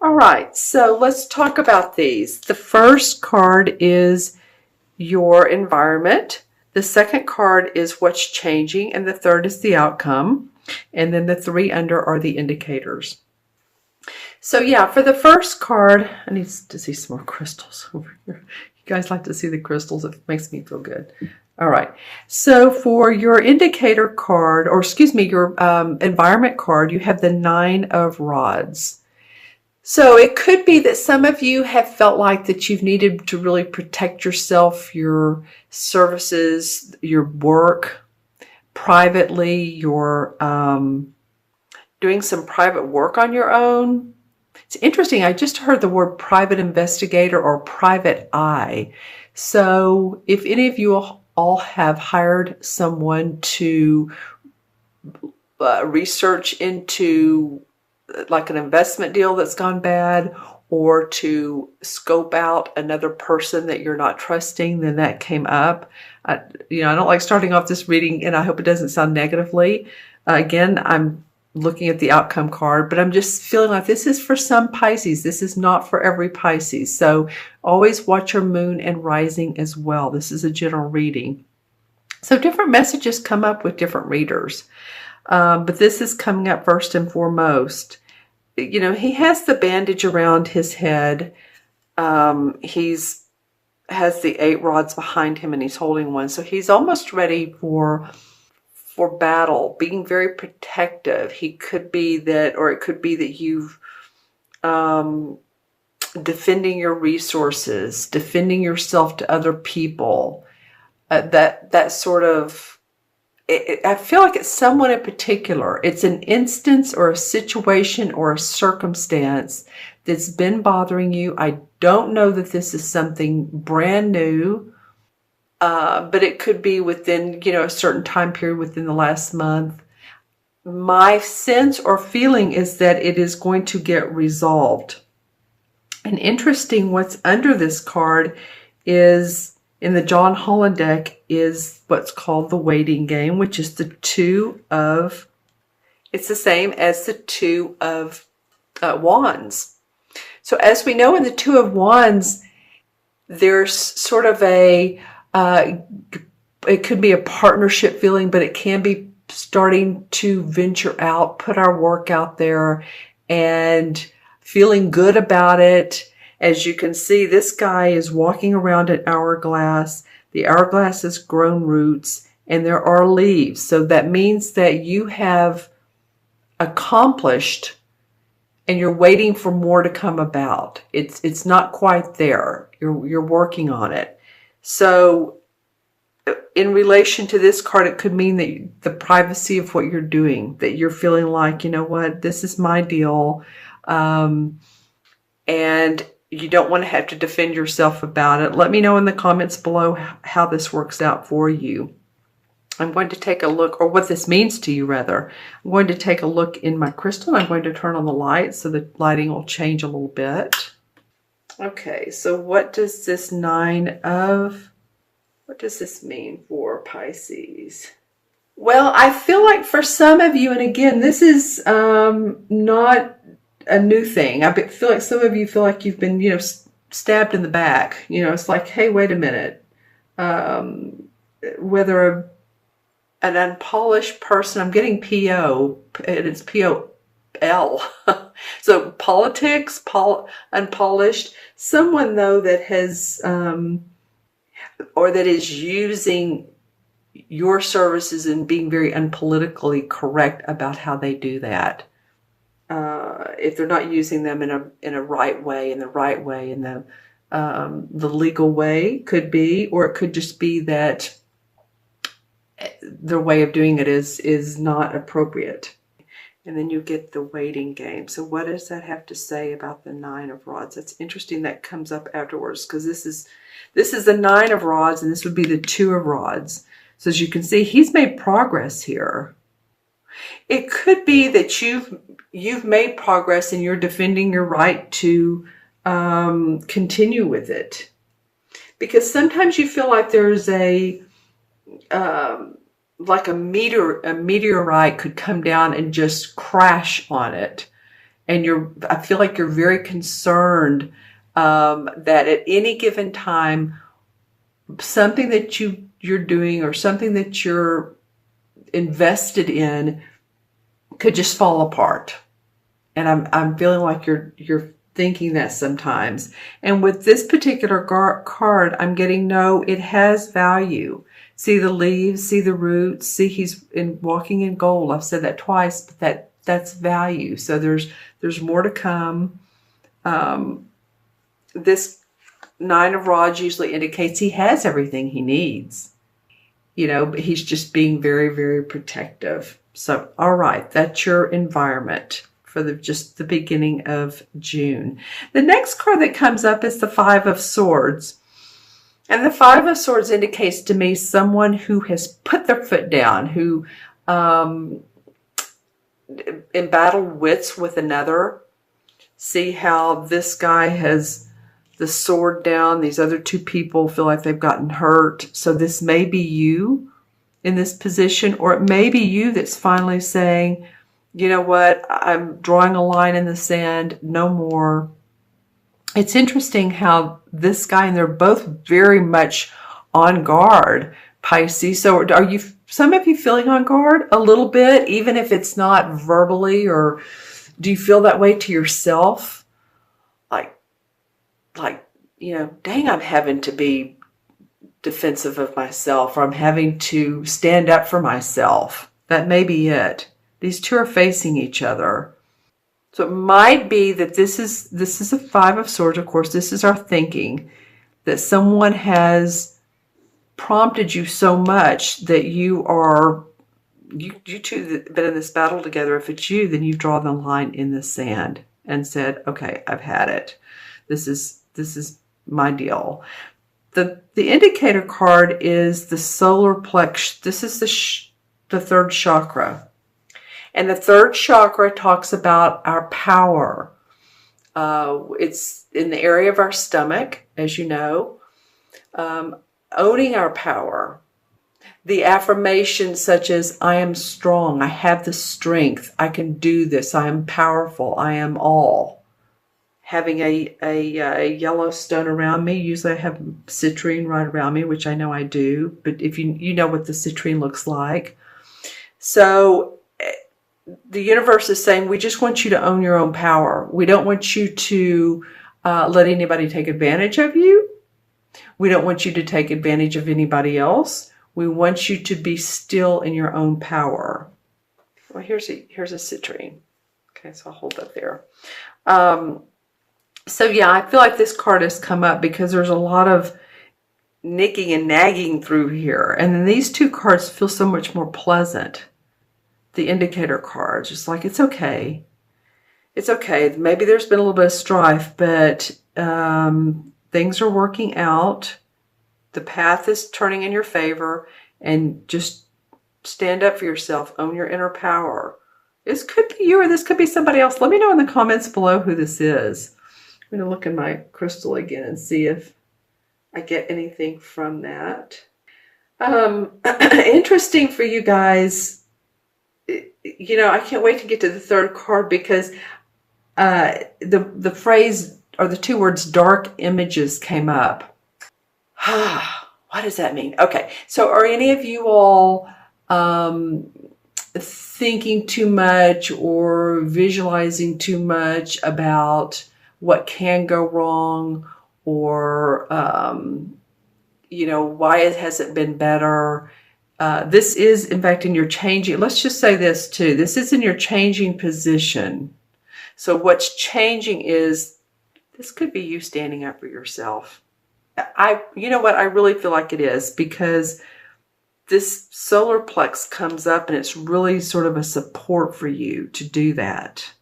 All right, so let's talk about these. The first card is your environment. The second card is what's changing, and the third is the outcome. And then the three under are the indicators. So yeah, for the first card, I need to see some more crystals over here. You guys like to see the crystals? It makes me feel good. All right. So for your indicator card, or excuse me, your environment card, you have the 9 of Rods. So it could be that some of you have felt like that you've needed to really protect yourself, your services, your work privately, you're doing some private work on your own. It's interesting. I just heard the word private investigator or private eye. So if any of you all have hired someone to research into like an investment deal that's gone bad, or to scope out another person that you're not trusting, then that came up. I don't like starting off this reading, and I hope it doesn't sound negatively. Again, I'm looking at the outcome card, but I'm just feeling like this is for some Pisces. This is not for every Pisces. So always watch your moon and rising as well. This is a general reading. So different messages come up with different readers. But this is coming up first and foremost. He has the bandage around his head. He's has the 8 rods behind him, and he's holding one. So he's almost ready for battle, being very protective. He could be that, or it could be that you've defending your resources, defending yourself to other people. That sort of, I feel like it's someone in particular. It's an instance or a situation or a circumstance that's been bothering you. I don't know that this is something brand new, but it could be within, a certain time period within the last month. My sense or feeling is that it is going to get resolved. And interesting, what's under this card is, in the John Holland deck, is what's called the waiting game, which is the 2 of, it's the same as the 2 of Wands. So as we know, in the 2 of Wands, there's sort of a, it could be a partnership feeling, but it can be starting to venture out, put our work out there, and feeling good about it. As you can see, this guy is walking around an hourglass. The hourglass has grown roots, and there are leaves. So that means that you have accomplished, and you're waiting for more to come about. It's not quite there. You're working on it. So in relation to this card, it could mean that the privacy of what you're doing, that you're feeling like, you know what, this is my deal. And you don't want to have to defend yourself about it. Let me know in the comments below how this works out for you. I'm going to take a look, or what this means to you rather. I'm going to take a look in my crystal. I'm going to turn on the light so the lighting will change a little bit. Okay, so what does this 9 of, what does this mean for Pisces? Well, I feel like for some of you, and again, this is not a new thing. I feel like some of you feel like you've been, stabbed in the back. It's like, hey, wait a minute. Whether an unpolished person, I'm getting P-O, and it's P-O-L. So politics, unpolished. Someone, though, that has, or that is using your services and being very unpolitically correct about how they do that. If they're not using them in a right way, in the legal way, could be, or it could just be that their way of doing it is not appropriate. And then you get the waiting game. So what does that have to say about the 9 of Rods? That's interesting. That comes up afterwards, because this is the 9 of Rods, and this would be the 2 of Rods. So as you can see, he's made progress here. It could be that you've made progress and you're defending your right to continue with it. Because sometimes you feel like there's like a meteorite could come down and just crash on it. And I feel like you're very concerned that at any given time, something that you're doing or something that you're invested in could just fall apart. And I'm feeling like you're thinking that sometimes. And with this particular card, I'm getting, no, it has value. See the leaves, see the roots, see he's walking in gold. I've said that twice, but that's value. So there's more to come. This Nine of Rods usually indicates he has everything he needs. But he's just being very, very protective. So, all right, that's your environment for just the beginning of June. The next card that comes up is the Five of Swords. And the Five of Swords indicates to me someone who has put their foot down, who embattled wits with another. See how this guy has the sword down. These other two people feel like they've gotten hurt. So this may be you in this position, or it may be you that's finally saying, you know what, I'm drawing a line in the sand, no more. It's interesting how this guy, and they're both very much on guard, Pisces. So are some of you feeling on guard a little bit, even if it's not verbally, or do you feel that way to yourself? Like, dang, I'm having to be defensive of myself, or I'm having to stand up for myself. That may be it. These two are facing each other. So it might be that this is a Five of Swords. Of course, this is our thinking, that someone has prompted you so much that you two that have been in this battle together. If it's you, then you've drawn the line in the sand and said, okay, I've had it. This is my deal. The indicator card is the solar plexus. This is the third chakra. And the third chakra talks about our power. It's in the area of our stomach, as you know. Owning our power. The affirmations such as, I am strong, I have the strength, I can do this, I am powerful, I am all. Having a yellow stone around me. Usually I have citrine right around me, which I know I do, but if you know what the citrine looks like. So the universe is saying, we just want you to own your own power. We don't want you to let anybody take advantage of you. We don't want you to take advantage of anybody else. We want you to be still in your own power. Well, here's a citrine. Okay, so I'll hold that there. So yeah, I feel like this card has come up because there's a lot of nicking and nagging through here. And then these two cards feel so much more pleasant. The indicator cards, just like, it's okay. It's okay. Maybe there's been a little bit of strife, but things are working out. The path is turning in your favor, and just stand up for yourself. Own your inner power. This could be you, or this could be somebody else. Let me know in the comments below who this is. I'm going to look in my crystal again and see if I get anything from that. Interesting for you guys. I can't wait to get to the third card, because the phrase, or the two words, dark images, came up. What does that mean? Okay, so are any of you all thinking too much or visualizing too much about what can go wrong, or why it hasn't been better? This is, in fact, in your changing, let's just say this too, this is in your changing position. So what's changing is, this could be you standing up for yourself. You know what, I really feel like it is, because this solar plex comes up, and it's really sort of a support for you to do that.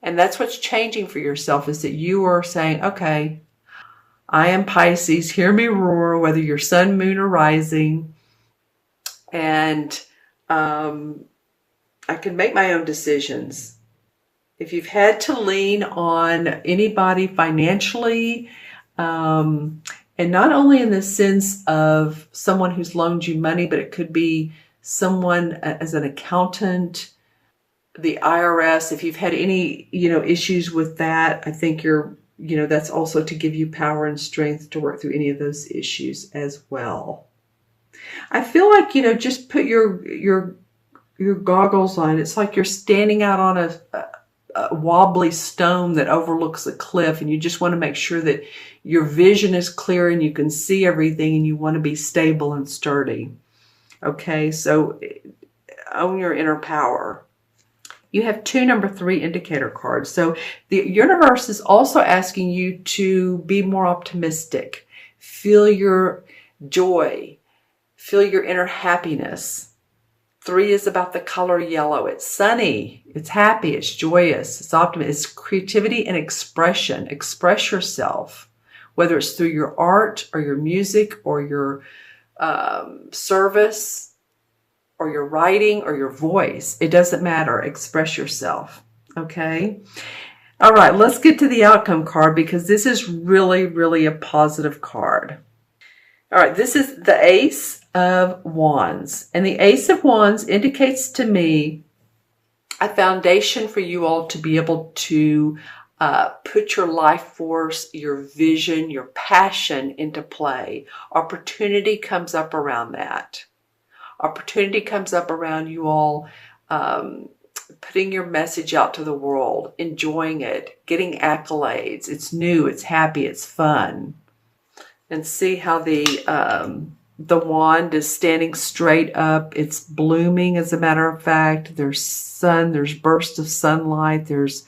And that's what's changing for yourself, is that you are saying, okay, I am Pisces, hear me roar, whether you're sun, moon, or rising. And I can make my own decisions. If you've had to lean on anybody financially, and not only in the sense of someone who's loaned you money, but it could be someone as an accountant, the IRS, if you've had any, issues with that, I think that's also to give you power and strength to work through any of those issues as well. I feel like, just put your goggles on. It's like you're standing out on a wobbly stone that overlooks a cliff, and you just want to make sure that your vision is clear and you can see everything, and you want to be stable and sturdy. Okay, so own your inner power. You have 2 number 3 indicator cards. So the universe is also asking you to be more optimistic. Feel your joy. Feel your inner happiness. 3 is about the color yellow. It's sunny. It's happy. It's joyous. It's optimistic. It's creativity and expression. Express yourself, whether it's through your art or your music or your service or your writing or your voice. It doesn't matter. Express yourself. Okay? All right, let's get to the outcome card, because this is really, really a positive card. All right, this is the Ace of Wands. And the Ace of Wands indicates to me a foundation for you all to be able to put your life force, your vision, your passion into play. Opportunity comes up around that. Opportunity comes up around you all putting your message out to the world, enjoying it, getting accolades. It's new, it's happy, it's fun. And see how the wand is standing straight up. It's blooming, as a matter of fact. There's sun, there's bursts of sunlight, there's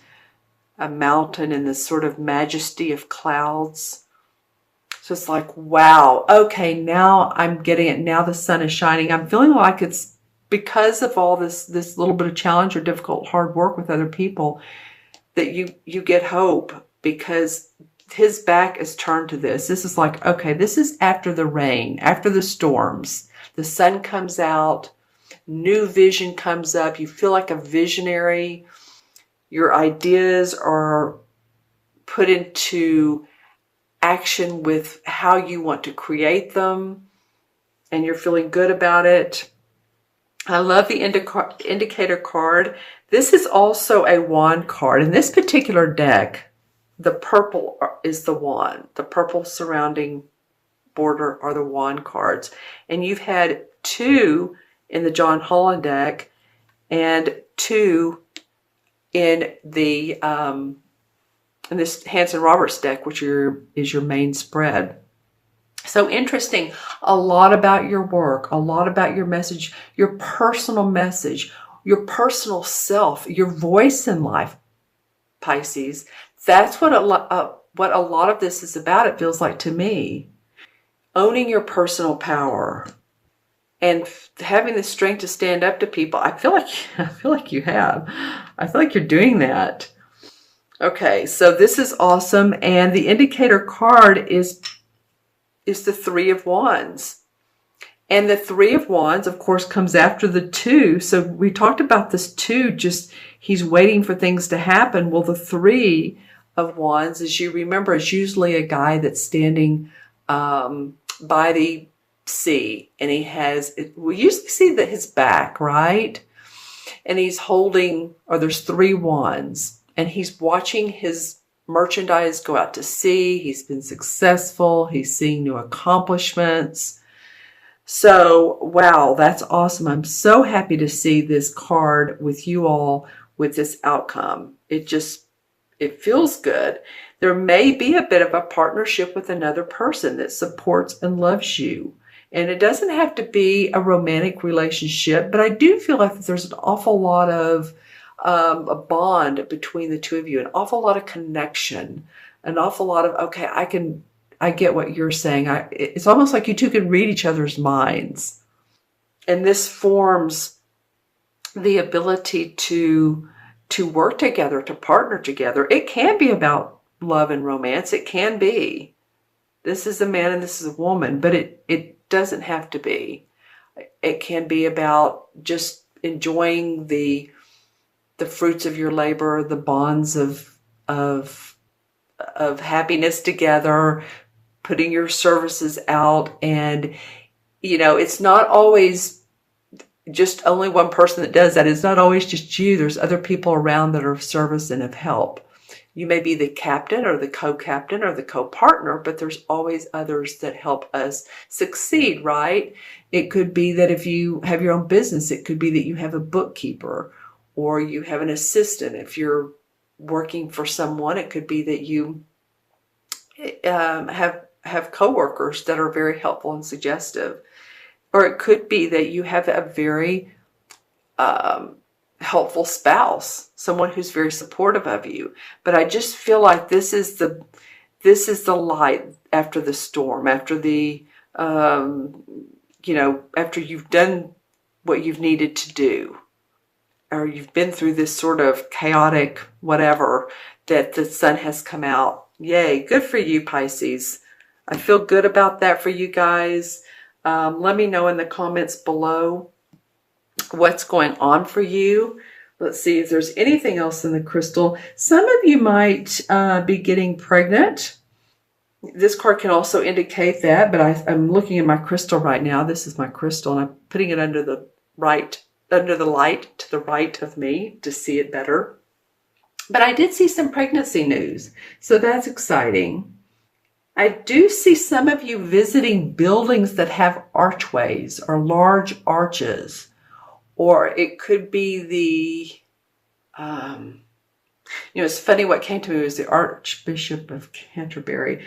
a mountain and this sort of majesty of clouds. So it's like, wow, okay, now I'm getting it. Now the sun is shining. I'm feeling like it's because of all this little bit of challenge or difficult, hard work with other people, that you get hope, because his back is turned to this. This is like, okay, this is after the rain, after the storms. The sun comes out, new vision comes up. You feel like a visionary. Your ideas are put into action with how you want to create them, and you're feeling good about it. I love the indicator card. This is also a wand card. In this particular deck, the purple is the wand. The purple surrounding border are the wand cards. And you've had 2 in the John Holland deck and 2 in the in this Hanson Roberts deck, which is your main spread. So interesting. A lot about your work, a lot about your message, your personal message, your personal self, your voice in life, Pisces. That's what a lot of this is about, it feels like to me. Owning your personal power and having the strength to stand up to people. I feel like you have. I feel like you're doing that. Okay, so this is awesome. And the indicator card is the 3 of Wands. And the 3 of Wands, of course, comes after the 2. So we talked about this 2, just he's waiting for things to happen. Well, the 3 of Wands, as you remember, is usually a guy that's standing by the sea. And we usually see his back, right? And he's holding, or there's 3 wands. And he's watching his merchandise go out to sea. He's been successful. He's seeing new accomplishments. So, wow, that's awesome. I'm so happy to see this card with you all with this outcome. It feels good. There may be a bit of a partnership with another person that supports and loves you. And it doesn't have to be a romantic relationship, but I do feel like there's an awful lot of a bond between the 2 of you, an awful lot of connection, an awful lot of, okay, I get what you're saying. It's almost like you 2 can read each other's minds. And this forms the ability to work together, to partner together. It can be about love and romance. It can be. This is a man and this is a woman, but it doesn't have to be. It can be about just enjoying the fruits of your labor, the bonds of happiness together, putting your services out. And, it's not always just only one person that does that. It's not always just you. There's other people around that are of service and of help. You may be the captain or the co-captain or the co-partner, but there's always others that help us succeed, right? It could be that if you have your own business, it could be that you have a bookkeeper or you have an assistant. If you're working for someone, it could be that you have coworkers that are very helpful and suggestive. Or it could be that you have a very helpful spouse, someone who's very supportive of you. But I just feel like this is the light after the storm, after the after you've done what you've needed to do, or you've been through this sort of chaotic whatever, that the sun has come out. Yay, good for you, Pisces. I feel good about that for you guys. Let me know in the comments below what's going on for you. Let's see if there's anything else in the crystal. Some of you might be getting pregnant. This card can also indicate that, but I'm looking at my crystal right now. This is my crystal, and I'm putting it under the light to the right of me to see it better. But I did see some pregnancy news, so that's exciting. I do see some of you visiting buildings that have archways or large arches, or it could be the, it's funny, what came to me was the Archbishop of Canterbury.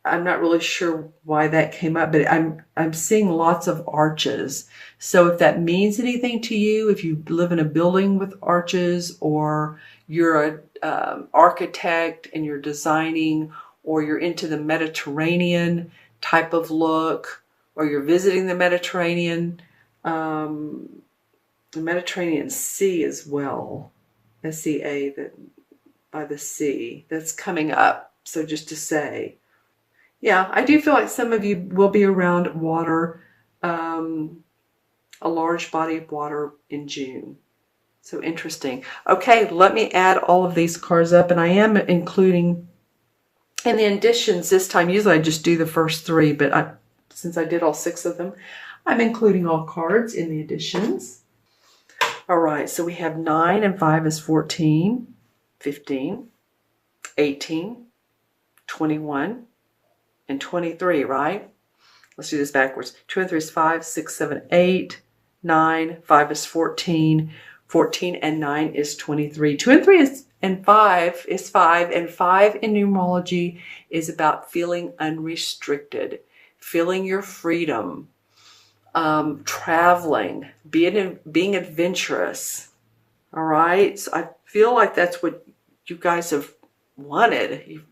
I'm not really sure why that came up, but I'm seeing lots of arches. So if that means anything to you, if you live in a building with arches, or you're an architect and you're designing, or you're into the Mediterranean type of look, or you're visiting the Mediterranean Sea as well, SEA, that by the sea, that's coming up. So just to say, yeah, I do feel like some of you will be around water, a large body of water in June. So interesting. Okay, let me add all of these cards up, and I am including in the additions this time. Usually I just do the first three, but since I did all 6 of them, I'm including all cards in the additions. All right, so we have 9 and 5 is 14, 15, 18, 21, and 23, right? Let's do this backwards. 2 and 3 is 5, 6, 7, 8, 9, 5 is 14, 14 and 9 is 23. 2 and 3 and 5 is 5, and 5 in numerology is about feeling unrestricted, feeling your freedom, traveling, being adventurous. All right, so I feel like that's what you guys have wanted. You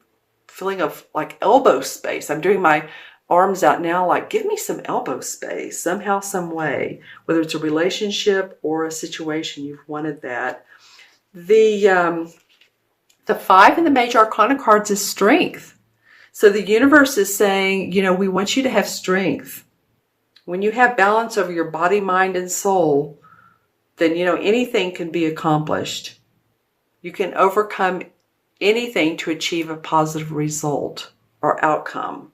feeling of like elbow space. I'm doing my arms out now, like, give me some elbow space somehow, some way, whether it's a relationship or a situation. You've wanted that. The 5 in the major arcana cards is strength. So the universe is saying, we want you to have strength. When you have balance over your body, mind, and soul, then, anything can be accomplished. You can overcome anything to achieve a positive result or outcome.